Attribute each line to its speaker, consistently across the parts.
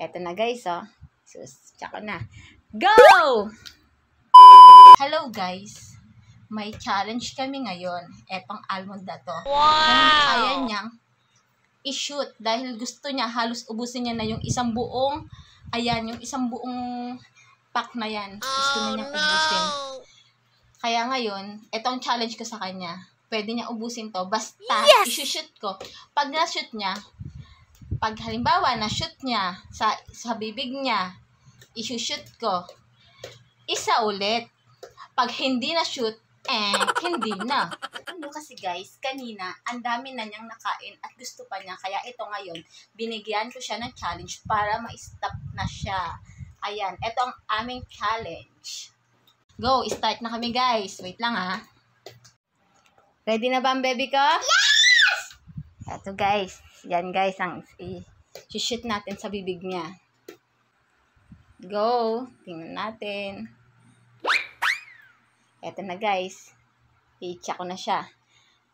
Speaker 1: Eto na guys, oh. Sus, tsaka na. Go! Hello guys. May challenge kami ngayon. Etong almond na to. Wow! Kaya niyang i-shoot dahil gusto niya halos ubusin niya na yung isang buong, ayan, yung isang buong pack na yan. Gusto na niyang ubusin. Kaya ngayon, etong challenge ko sa kanya. Pwede niya ubusin to. Basta, i-shoot ko. Pag na-shoot niya, pag halimbawa, na-shoot niya sa bibig niya, i-shoot ko, isa ulit. Pag hindi na-shoot, hindi na. Ano kasi guys, kanina, ang dami na niyang nakain at gusto pa niya. Kaya ito ngayon, binigyan ko siya ng challenge para ma-stop na siya. Ayan, ito ang aming challenge. Go, start na kami guys. Wait lang ha. Ready na ba ang baby ko? Yes! Ito guys. Yan guys, ang i-shoot natin sa bibig niya. Go. Tingnan natin. Ito na guys. I-check ko na siya.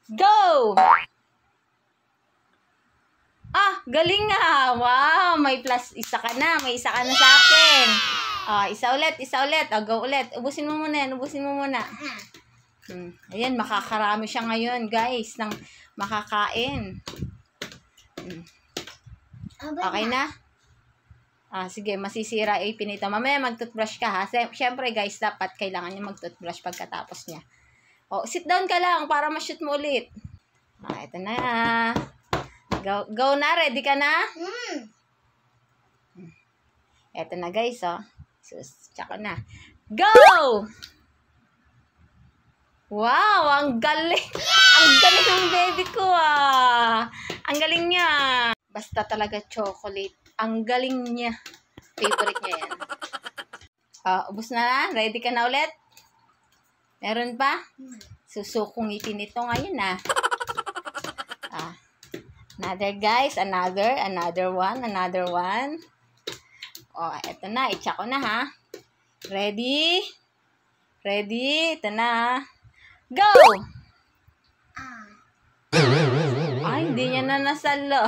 Speaker 1: Go! Ah, galing nga. Wow, may plus. Isa ka na. May isa ka na sa akin. Isa ulit, isa ulit. Go ulit. Ubusin mo muna yan. Ubusin mo muna. Ayan, makakarami siya ngayon, guys, ng makakain. Okay na? Sige, masisira pinito. Mamaya mag-toothbrush ka, ha? Siyempre, guys, dapat kailangan niya mag-toothbrush pagkatapos niya. Sit down ka lang para ma-shoot mo ulit. Ito na. Go na. Ready ka na? Ito na, guys, oh. Sus, tsaka na. Go! Wow, ang galing. Ang galing ng baby ko, Ang galing niya. Basta talaga chocolate. Ang galing niya. Favorite niya yan. Ubos na. Ready ka na ulit? Meron pa? Susukong ipin ito ngayon, Another guys. Another one. Eto na. I-check ko na, ha. Ready? Ito na. Go! Hindi niya na nasalo.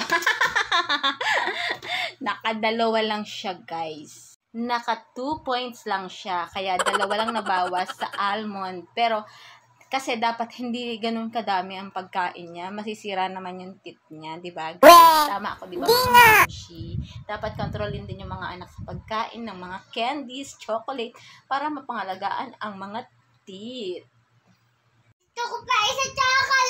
Speaker 1: Nakadalawa lang siya, guys. Naka 2 points lang siya. Kaya dalawa lang nabawas sa almond. Pero, kasi dapat hindi ganun kadami ang pagkain niya. Masisira naman yung teeth niya, diba? Tama ako, diba? Dapat kontrolin din yung mga anak sa pagkain ng mga candies, chocolate, para mapangalagaan ang mga teeth.
Speaker 2: Gusto ko pa isa chocolate!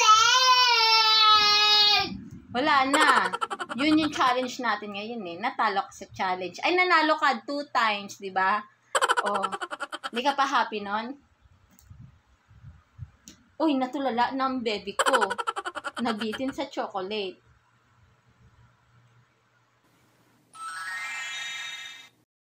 Speaker 1: Wala na. Yun yung challenge natin ngayon Natalo ka sa challenge. Ay, nanalo ka 2 times, di ba? Hindi ka pa happy nun? Uy, natulala ng baby ko. Nabitin sa chocolate.